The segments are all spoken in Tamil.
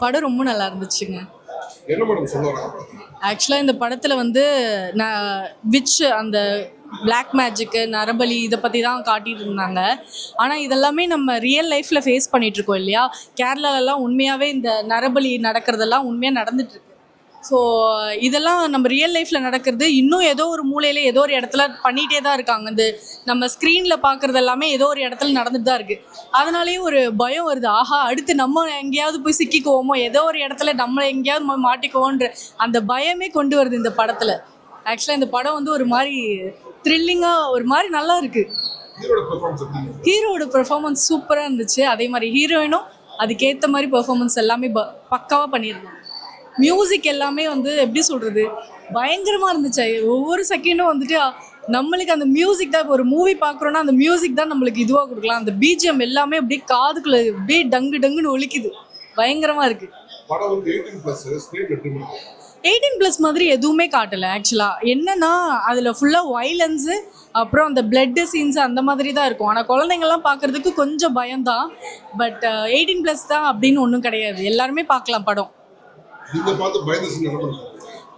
படம் ரொம்ப நல்லா இருந்துச்சுங்க. என்ன மேடம் சொல்ல வராங்க? ஆக்சுவலா இந்த படத்துல வந்து நான் அந்த பிளாக் மேஜிக்கு, நரபலி இத பத்தி தான் காட்டிட்டு இருந்தாங்க. ஆனா இதெல்லாமே நம்ம ரியல் லைஃப்ல ஃபேஸ் பண்ணிட்டு இருக்கோம் இல்லையா? கேரளாலலாம் உண்மையாவே இந்த நரபலி நடக்கிறதெல்லாம் உண்மையா நடந்துட்டு இருக்கு. ஸோ இதெல்லாம் நம்ம ரியல் லைஃப்பில் நடக்கிறது. இன்னும் ஏதோ ஒரு மூலையில் ஏதோ ஒரு இடத்துல பண்ணிகிட்டே தான் இருக்காங்க. இந்த நம்ம ஸ்க்ரீனில் பார்க்குறது எல்லாமே ஏதோ ஒரு இடத்துல நடந்துட்டு தான் இருக்குது. அதனாலேயே ஒரு பயம் வருது. ஆஹா, அடுத்து நம்ம எங்கேயாவது போய் சிக்கிக்குவோமோ, ஏதோ ஒரு இடத்துல நம்மளை எங்கேயாவது மாட்டிக்குவோன்ற அந்த பயமே கொண்டு வருது இந்த படத்தில். ஆக்சுவலாக இந்த படம் வந்து ஒரு மாதிரி த்ரில்லிங்காக ஒரு மாதிரி நல்லா இருக்குது. ஹீரோட பெர்ஃபார்மன்ஸ் சூப்பராக இருந்துச்சு. அதே மாதிரி ஹீரோயினும் அதுக்கேற்ற மாதிரி பெர்ஃபார்மன்ஸ் எல்லாமே பக்காவாக பண்ணியிருந்தாங்க. மியூசிக் எல்லாமே வந்து எப்படி சொல்கிறது, பயங்கரமாக இருந்துச்சு. ஒவ்வொரு செகண்டும் வந்துட்டு நம்மளுக்கு அந்த மியூசிக் தான். இப்போ ஒரு மூவி பார்க்குறோன்னா அந்த மியூசிக் தான் நம்மளுக்கு இதுவாக கொடுக்கலாம். அந்த பிஜிஎம் எல்லாமே அப்படியே காதுக்குள்ள அப்படியே டங்கு டங்குன்னு ஒலிக்குது. பயங்கரமாக இருக்குது. 18+ மாதிரி எதுவுமே காட்டலை. ஆக்சுவலாக என்னன்னா அதில் ஃபுல்லாக வைலன்ஸு, அப்புறம் அந்த பிளட்டு சீன்ஸ் அந்த மாதிரி தான் இருக்கும். ஆனால் குழந்தைங்கள்லாம் பார்க்குறதுக்கு கொஞ்சம் பயம்தான். பட் 18+ தான் அப்படின்னு ஒன்றும் கிடையாது. எல்லாருமே பார்க்கலாம் படம்.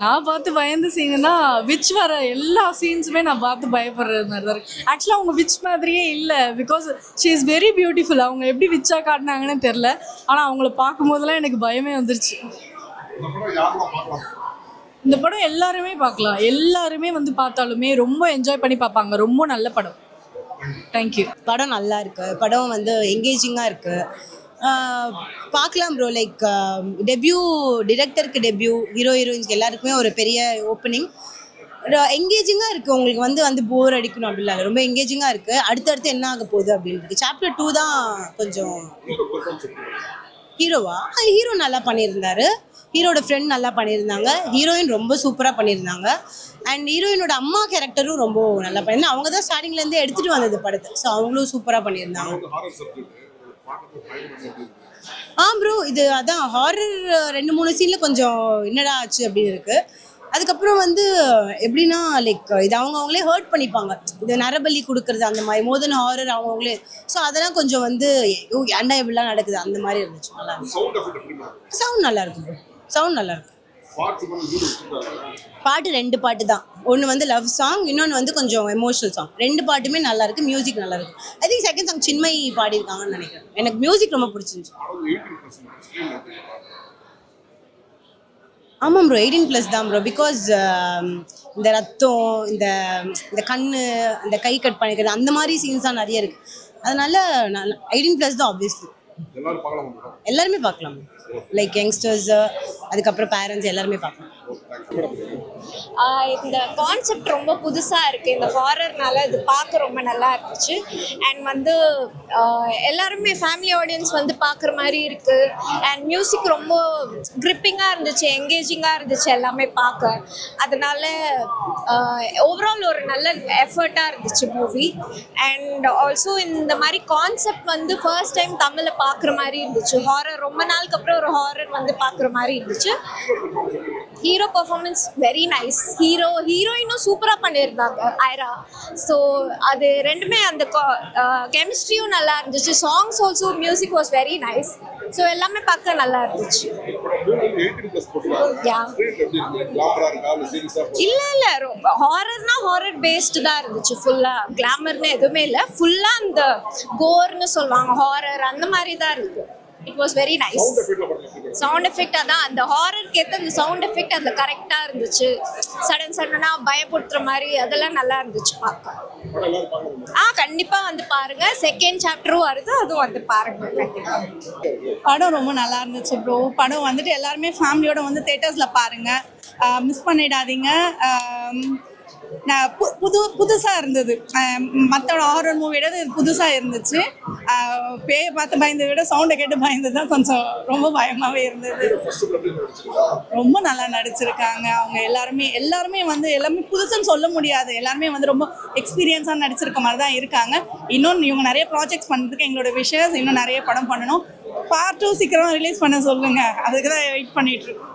நான் பார்த்து பயந்த சீனுன்னா விச் வர எல்லா சீன்ஸுமே நான் பார்த்து பயப்படுறது மாதிரி தான் இருக்கு. ஆக்சுவலாக அவங்க விச் மாதிரியே இல்லை. Because she is very beautiful. அவங்க எப்படி விச்சாக காட்டினாங்கன்னு தெரில. ஆனால் அவங்கள பார்க்கும்போதெல்லாம் எனக்கு பயமே வந்துருச்சு. இந்த படம் எல்லாருமே பார்க்கலாம். எல்லாருமே வந்து பார்த்தாலுமே ரொம்ப என்ஜாய் பண்ணி பார்ப்பாங்க. ரொம்ப நல்ல படம். தேங்க்யூ. படம் நல்லா இருக்கு. படம் வந்து என்கேஜிங்காக இருக்குது. பார்க்கலாம் ப்ரோ. லைக் டிரெக்டருக்கு டெபியூ, ஹீரோயின்ஸ்க்கு எல்லாருக்குமே ஒரு பெரிய ஓப்பனிங். என்கேஜிங்காக இருக்குது. உங்களுக்கு வந்து போர் அடிக்கணும் அப்படிலாம் ரொம்ப என்கேஜிங்காக இருக்குது. அடுத்தடுத்து என்ன ஆக போகுது அப்படின்றது. சாப்டர் 2 தான் கொஞ்சம். ஹீரோ நல்லா பண்ணியிருந்தாரு. ஹீரோட ஃப்ரெண்ட் நல்லா பண்ணியிருந்தாங்க. ஹீரோயின் ரொம்ப சூப்பராக பண்ணியிருந்தாங்க. அண்ட் ஹீரோயினோட அம்மா கேரக்டரும் ரொம்ப நல்லா பண்ணியிருந்தாங்க. அவங்க தான் ஸ்டார்டிங்லேருந்தே எடுத்துகிட்டு வந்தது படத்தை. ஸோ அவங்களும் சூப்பராக பண்ணியிருந்தாங்க. ப்ரோ, இது அதான் ஹாரர் 2-3 சீனில் கொஞ்சம் என்னடா ஆச்சு அப்படின்னு இருக்குது. அதுக்கப்புறம் வந்து எப்படின்னா லைக் இது அவங்களே ஹர்ட் பண்ணிப்பாங்க. இது நரபலி கொடுக்குறது அந்த மாதிரி மோதன் ஹாரர் அவங்களே. ஸோ அதெல்லாம் கொஞ்சம் வந்து ஏன்டா இப்படிலாம் நடக்குது அந்த மாதிரி இருந்துச்சு. நல்லா இருக்கு. சவுண்ட் நல்லா இருக்கு ப்ரோ. சவுண்ட் நல்லா இருக்கு. பாட்டு 2 பாட்டு தான். ஒன்று வந்து லவ் சாங், இன்னொன்று வந்து கொஞ்சம் எமோஷனல் சாங். 2 பாட்டுமே நல்லா இருக்கு. மியூசிக் நல்லா இருக்கு. I think second song Chinmayi பாடியிருக்காங்கன்னு நினைக்கிறேன். எனக்கு மியூசிக் ரொம்ப பிடிச்சிருந்துச்சு. ஆமாம் ப்ரோ, 18+ தான் ப்ரோ. பிகாஸ் இந்த ரத்தம், இந்த கண்ணு, இந்த கை கட் பண்ணிக்கிறது அந்த மாதிரி சீன்ஸ் தான் நிறைய இருக்கு. அதனால 18+ தான் ஆப்வியஸ்லி. எல்லாருமே பார்க்கலாம். லைக் யங்ஸ்டர்ஸ், அதுக்கப்புறம் பேரண்ட்ஸ் எல்லாருமே பார்க்கலாம். இந்த கான்செப்ட் ரொம்ப புதுசாக இருக்குது. இந்த ஹாரர்னால இது பார்க்க ரொம்ப நல்லா இருந்துச்சு. அண்ட் வந்து எல்லாருமே ஃபேமிலி ஆடியன்ஸ் வந்து பார்க்குற மாதிரி இருக்குது. அண்ட் மியூசிக் ரொம்ப க்ரிப்பிங்காக இருந்துச்சு, என்கேஜிங்காக இருந்துச்சு எல்லாமே பார்க்க. அதனால ஓவரால் ஒரு நல்ல எஃபர்ட்டாக இருந்துச்சு மூவி. அண்ட் ஆல்சோ இந்த மாதிரி கான்செப்ட் வந்து ஃபர்ஸ்ட் டைம் தமிழில் பார்க்குற மாதிரி இருந்துச்சு. ஹாரர் ரொம்ப நாளுக்கு அப்புறம் ஒரு ஹாரர் வந்து பார்க்குற மாதிரி இருந்துச்சு. Hero performance very nice. ஹீரோயினும் சூப்பராக பண்ணியிருந்தாங்க, ஐரா. ஸோ அது ரெண்டுமே அந்த கெமிஸ்ட்ரியும் நல்லா இருந்துச்சு. Songs also music was very nice. So எல்லாமே பார்க்க நல்லா இருந்துச்சு. இல்லை ரொம்ப ஹாரர்னா ஹாரர் பேஸ்டு தான் இருந்துச்சு. ஃபுல்லாக கிளாமர்னு எதுவுமே இல்லை. ஃபுல்லாக அந்த கோர்னு சொல்லுவாங்க, ஹாரர் அந்த மாதிரி தான் இருக்குது. It was very nice. Sound effect அதான் அந்த ஹாரருக்கு ஏற்ற அந்த சவுண்ட் எஃபெக்ட் அதில் கரெக்டாக இருந்துச்சு. சடனாக பயப்படுத்துகிற மாதிரி அதெல்லாம் நல்லா இருந்துச்சு பார்க்க. கண்டிப்பாக வந்து பாருங்க. செகண்ட் சாப்டரும் வருது, அதுவும் வந்து பாருங்க. படம் ரொம்ப நல்லா இருந்துச்சு ப்ரோ. படம் வந்துட்டு எல்லாருமே ஃபேமிலியோட வந்து தேட்டர்ஸில் பாருங்கள். மிஸ் பண்ணிடாதீங்க. நான் புதுசாக இருந்தது. மற்ற ஹாரர் மூவியோட இது புதுசாக இருந்துச்சு. பேயை பார்த்து பயந்ததை விட சவுண்டை கேட்டு பயந்தது தான் கொஞ்சம் ரொம்ப பயமாகவே இருந்தது. ரொம்ப நல்லா நடிச்சிருக்காங்க அவங்க எல்லாருமே வந்து எல்லாமே புதுசுன்னு சொல்ல முடியாது. எல்லாருமே வந்து ரொம்ப எக்ஸ்பீரியன்ஸாக நடிச்சிருக்க மாதிரி தான் இருக்காங்க. இன்னொன்று இவங்க நிறைய ப்ராஜெக்ட்ஸ் பண்ணுறதுக்கு எங்களோட விஷஸ். இன்னும் நிறைய படம் பண்ணணும். பார்ட் 2 சீக்கிரமாக ரிலீஸ் பண்ண சொல்லுங்கள். அதுக்கு தான் வெயிட் பண்ணிகிட்ருக்கோம்.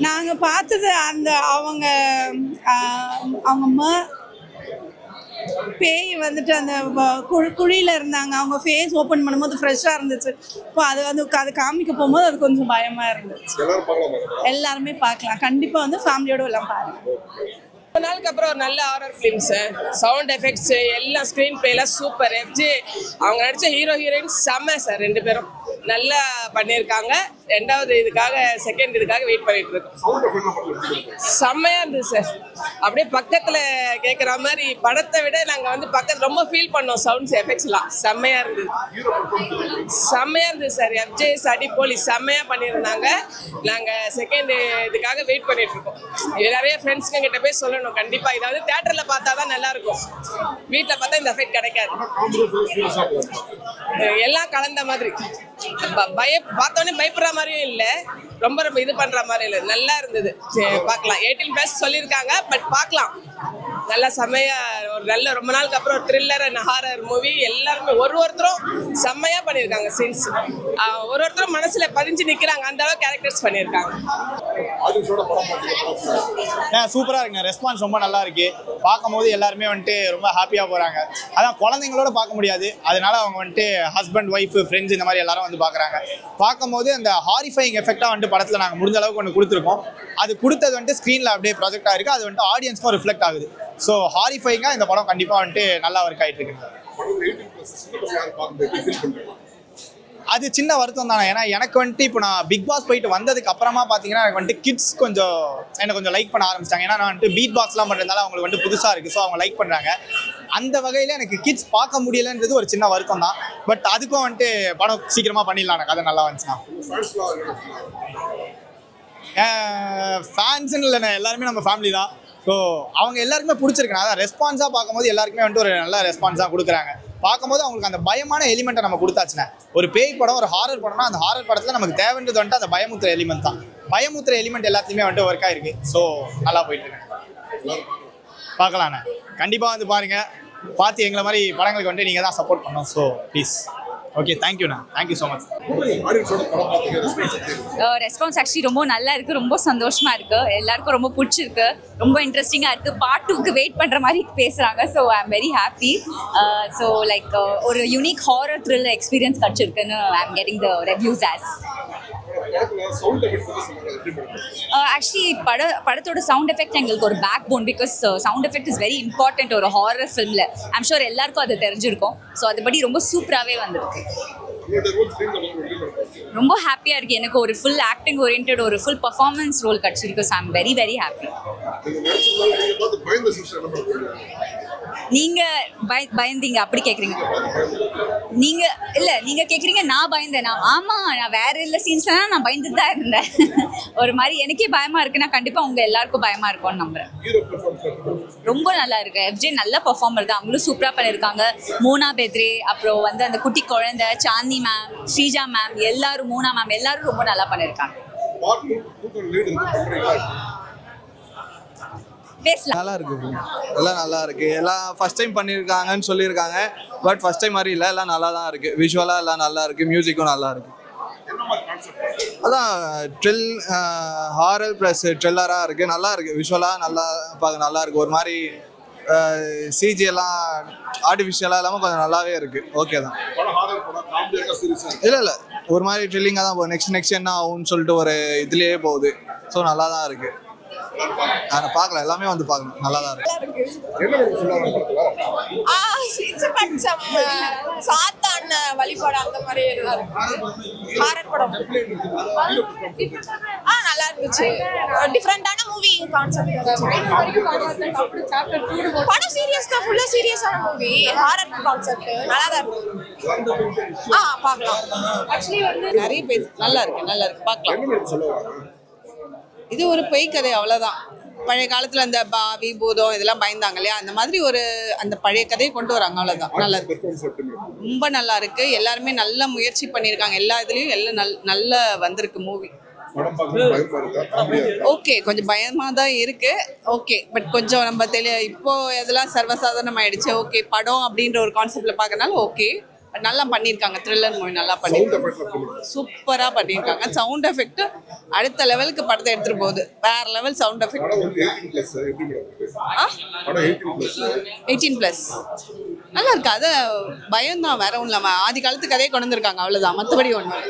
நாங்கள் பார்த்தது அந்த அவங்க பேய் வந்துட்டு அந்த குழியில் இருந்தாங்க, அவங்க ஃபேஸ் ஓப்பன் பண்ணும்போது ஃப்ரெஷ்ஷாக இருந்துச்சு. இப்போ அது காமிக்க போகும்போது அது கொஞ்சம் பயமாக இருந்துச்சு. எல்லாரும் பார்க்கலாமா? எல்லாருமே பார்க்கலாம், கண்டிப்பாக வந்து ஃபேமிலியோடு எல்லாம் பாருங்கள். ரொம்ப நாளுக்கு அப்புறம் ஒரு நல்ல ஹாரர் ஃபிலிம்ஸ், சவுண்ட் எஃபெக்ட்ஸ் எல்லாம், ஸ்க்ரீன் பிளேலாம் சூப்பர். எஃப்ஜே அவங்க நடித்த ஹீரோ ஹீரோயின் செம்ம சார், 2 பேரும் நல்லா பண்ணியிருக்காங்க. 2வது இதுக்காக, செகண்ட் இதுக்காக வெயிட் பண்ணிட்டு இருக்கோம். சவுண்ட் எஃபெக்ட் மட்டும் செம்மையாக இருந்தது சார். அப்படியே பக்கத்தில் கேட்குற மாதிரி, படத்தை விட நாங்கள் வந்து பக்கத்தில் ரொம்ப ஃபீல் பண்ணோம். சவுண்ட்ஸ் எஃபெக்ட்ஸ்லாம் செம்மையாக இருந்தது, செம்மையாக இருந்தது சார். எஃப்ஜே சடி போலி செம்மையாக பண்ணியிருந்தாங்க. நாங்கள் செகண்ட் இதுக்காக வெயிட் பண்ணிட்டு இருக்கோம். இது நிறைய ஃப்ரெண்ட்ஸுங்க கிட்ட போய் சொல்லணும் கண்டிப்பாக. இதாவது தேட்டரில் பார்த்தா தான் நல்லாயிருக்கும், வீட்டில் பார்த்தா இந்த எஃபெக்ட் கிடைக்காது. எல்லாம் கலந்த மாதிரி, பார்த்தோன்னே பயப்படுற மாதிரியும் இல்லை, ரொம்ப இது பண்ணுற மாதிரி இல்லை, நல்லா இருந்தது. பார்க்கலாம். 18+ சொல்லியிருக்காங்க, பட் பார்க்கலாம். நல்லா செம்மையாக ஒரு நல்ல ரொம்ப நாளுக்கு அப்புறம் ஒரு த்ரில்லர் அண்ட் ஹாரர் மூவி. எல்லாருமே ஒருத்தரும் செம்மையாக பண்ணியிருக்காங்க. சீன்ஸ் ஒருத்தரும் மனசில் பதிஞ்சு நிற்கிறாங்க, அந்த அளவுக்கு கேரக்டர்ஸ் பண்ணியிருக்காங்க. சூப்பராக இருக்குங்க. ரெஸ்பான்ஸ் ரொம்ப நல்லா இருக்கு. பார்க்கும்போது எல்லாருமே வந்துட்டு ரொம்ப ஹாப்பியாக போகிறாங்க. அதான் குழந்தைங்களோட பார்க்க முடியாது, அதனால அவங்க வந்துட்டு ஹஸ்பண்ட் ஒய்ஃப் ஃப்ரெண்ட்ஸ் இந்த மாதிரி எல்லாரும் வந்து பார்க்குறாங்க. பார்க்கும்போது அந்த ஹாரிஃபைங் எஃபெக்டாக வந்துட்டு படத்தில் நாங்கள் முடிஞ்ச அளவுக்கு ஒன்று கொடுத்துருக்கோம். அது கொடுத்தது வந்துட்டு ஸ்க்ரீனில் அப்படியே ப்ராஜெக்ட் ஆகிருக்கு, அது வந்துட்டு ஆடியன்ஸ்க்கும் ரிஃப்ளெக்ட் ஆகுது. ஸோ ஹாரிஃபைங்காக இந்த படம் கண்டிப்பாக வந்துட்டு நல்லா ஒர்க் ஆகிட்டு இருக்கு. அது சின்ன வருத்தம் தானே, ஏன்னா எனக்கு வந்துட்டு இப்போ நான் பிக் பாஸ் போயிட்டு வந்ததுக்கு அப்புறமா பார்த்தீங்கன்னா எனக்கு வந்துட்டு கிட்ஸ் என்னை கொஞ்சம் லைக் பண்ண ஆரம்பிச்சிட்டாங்க. ஏன்னா நான் வந்துட்டு பீட் பாக்ஸ்லாம் பண்ணுறதுனால அவங்களுக்கு வந்துட்டு புதுசாக இருக்குது, ஸோ அவங்க லைக் பண்ணுறாங்க. அந்த வகையில் எனக்கு கிட்ஸ் பார்க்க முடியலைன்றது ஒரு சின்ன வருத்தம் தான். பட் அதுக்கும் வந்துட்டு படம் சீக்கிரமாக பண்ணிடலாம், எனக்கு அது நல்லா வந்துச்சுன்னா. ஃபேன்ஸுன்னு இல்லைண்ணே, எல்லாருமே நம்ம ஃபேமிலி தான். ஸோ அவங்க எல்லாருக்குமே பிடிச்சிருக்கேன். அதான் ரெஸ்பான்ஸாக பார்க்கும்போது எல்லாருக்குமே வந்துட்டு ஒரு நல்ல ரெஸ்பான்ஸாக கொடுக்குறாங்க. பார்க்கும்போது அவங்களுக்கு அந்த பயமான எலிமெண்ட்டை நம்ம கொடுத்தாச்சுன்னா, ஒரு பேய் படம் ஒரு ஹாரர் படம்னா அந்த ஹாரர் படத்தில் நமக்கு தேவைன்றது வந்துட்டு அந்த பயமுத்திர எலிமெண்ட் தான். பயமுத்திர எலிமெண்ட் எல்லாத்துலேயுமே வந்துட்டு ஒர்க் ஆகிருக்கு. ஸோ நல்லா போயிட்டுருக்கேன். பார்க்கலாண்ணே, கண்டிப்பாக வந்து பாருங்கள். பார்த்து எங்களை மாதிரி படங்களுக்கு வந்துட்டு நீங்கள் தான் சப்போர்ட் பண்ணோம். So please. ஓகே, தேங்க்யூண்ணா, thank you so much. Response actually ரொம்ப நல்லா இருக்குது, ரொம்ப சந்தோஷமாக இருக்குது, எல்லாருக்கும் ரொம்ப பிடிச்சிருக்கு, ரொம்ப இன்ட்ரெஸ்டிங்காக இருக்குது. பார்ட் 2க்கு வெயிட் பண்ணுற மாதிரி பேசுகிறாங்க. So I am very happy. So like ஒரு யூனிக் ஹாரர் த்ரில்லர் எக்ஸ்பீரியன்ஸ் கிடச்சிருக்குன்னு I am getting the reviews as. Actually படத்தோட சவுண்ட் எஃபெக்ட் எங்களுக்கு ஒரு backbone, because sound effect is very important ஒரு ஹாரர் ஃபிலிமில். ஐம் ஷூர் எல்லாருக்கும் அது தெரிஞ்சிருக்கும். ஸோ அதுபடி ரொம்ப சூப்பராகவே வந்திருக்கு. ரொம்ப ஹாப்பியாக இருக்குது. எனக்கு ஒரு ஃபுல் ஆக்டிங் ஓரியன்ட் ஒரு ஃபுல் பர்ஃபார்மன்ஸ் ரோல் கிடச்சிருக்கு. So I'm very very happy. நீங்கள் பயந்தீங்க அப்படி கேட்குறீங்க? நீங்கள் இல்லை, நீங்கள் கேட்குறீங்க நான் பயந்தேன். ஆமாம், நான் வேறு இல்லை சீன்ஸ்லாம் நான் பயந்துட்டு தான் இருந்தேன். ஒரு மாதிரி எனக்கே பயமாக இருக்குன்னா கண்டிப்பாக உங்கள் எல்லாருக்கும் பயமாக இருக்கும்னு நம்புகிறேன். ரொம்ப நல்லா இருக்கு. எஃப்ஜே நல்ல பர்ஃபார்மர் தான், அவங்களும் சூப்பராக பண்ணியிருக்காங்க. மோனா பேத்ரே, அப்புறம் வந்து அந்த குட்டி குழந்தை சாந்தி மேம், ஸ்ரீஜா மேம், எல்லாரும், மோனா மேம், எல்லாரும் ரொம்ப நல்லா பண்ணியிருக்காங்க. நல்லா இருக்கு, எல்லாம் நல்லா இருக்கு. எல்லாம் ஃபர்ஸ்ட் டைம் பண்ணியிருக்காங்கன்னு சொல்லியிருக்காங்க, பட் ஃபர்ஸ்ட் டைம் மாதிரி இல்லை, எல்லாம் நல்லா தான் இருக்கு. விஷுவலாக எல்லாம் நல்லா இருக்கு, மியூசிக்கும் நல்லா இருக்கு. அதான் ட்ரில், ஹாரர் ப்ளஸ் ட்ரில்லராக இருக்கு, நல்லா இருக்கு. விஷுவலாக நல்லா பார்க்க நல்லா இருக்கு. ஒரு மாதிரி சிஜி எல்லாம் ஆர்டிஃபிஷியலாக இல்லாமல் கொஞ்சம் நல்லாவே இருக்கு. ஓகே தான். இல்லை ஒரு மாதிரி ட்ரில்லிங்காக தான் போகுது. நெக்ஸ்ட் என்ன ஆகும்னு சொல்லிட்டு ஒரு இதுலேயே போகுது. ஸோ நல்லா தான் இருக்கு. நான் பார்க்கலாம், எல்லாமே வந்து பார்க்கணும், நல்லா தான் இருக்கு. சாத்தான வழிபாடு அந்த மாதிரி ஹாரர் படம் நல்லா இருந்துச்சு. டிஃப்ரெண்டான மூவி கான்செப்ட். படம் சீரியஸ் தான், ஃபுல்லா சீரியஸான மூவி, ஹாரர் கான்செப்ட் நல்லா தான் இருக்கு. பார்க்கலாம். ஆக்சுவலி வந்து நிறைய பேர் நல்லா இருக்கு பார்க்கலாம். இது ஒரு பொய் கதை, அவ்வளோதான். பழைய காலத்தில் அந்த பாவி பூதம் இதெல்லாம் பயந்தாங்க இல்லையா, அந்த மாதிரி அந்த பழைய கதையை கொண்டு வராங்க, அவ்வளோதான். நல்லா இருக்கு, ரொம்ப நல்லா இருக்கு. எல்லாருமே நல்ல முயற்சி பண்ணியிருக்காங்க. எல்லா இதுலேயும் எல்லாம் நல்ல வந்திருக்கு மூவி. ஓகே, கொஞ்சம் பயமாக தான் இருக்கு. ஓகே, பட் கொஞ்சம் நம்ம இப்போ இதெல்லாம் சர்வசாதாரணம் ஆயிடுச்சு. ஓகே, படம் அப்படின்ற ஒரு கான்செப்ட்ல பார்க்கறனால ஓகே, நல்லா பண்ணியிருக்காங்க. த்ரில்லர் மூவி நல்லா பண்ணியிருக்காங்க. சூப்பராக பண்ணியிருக்காங்க. சவுண்ட் எஃபெக்ட் அடுத்த லெவலுக்கு படத்தை எடுத்துகிட்டு போகுது. வேற லெவல் சவுண்ட் எஃபெக்ட். 18+. நல்லா இருக்கு. அது பயம்தான், வேற ஒன்றும் இல்லாமல் ஆதி காலத்து கதையை கொண்டு வந்திருக்காங்க, அவ்வளோதான். மற்றபடி ஒன்றும்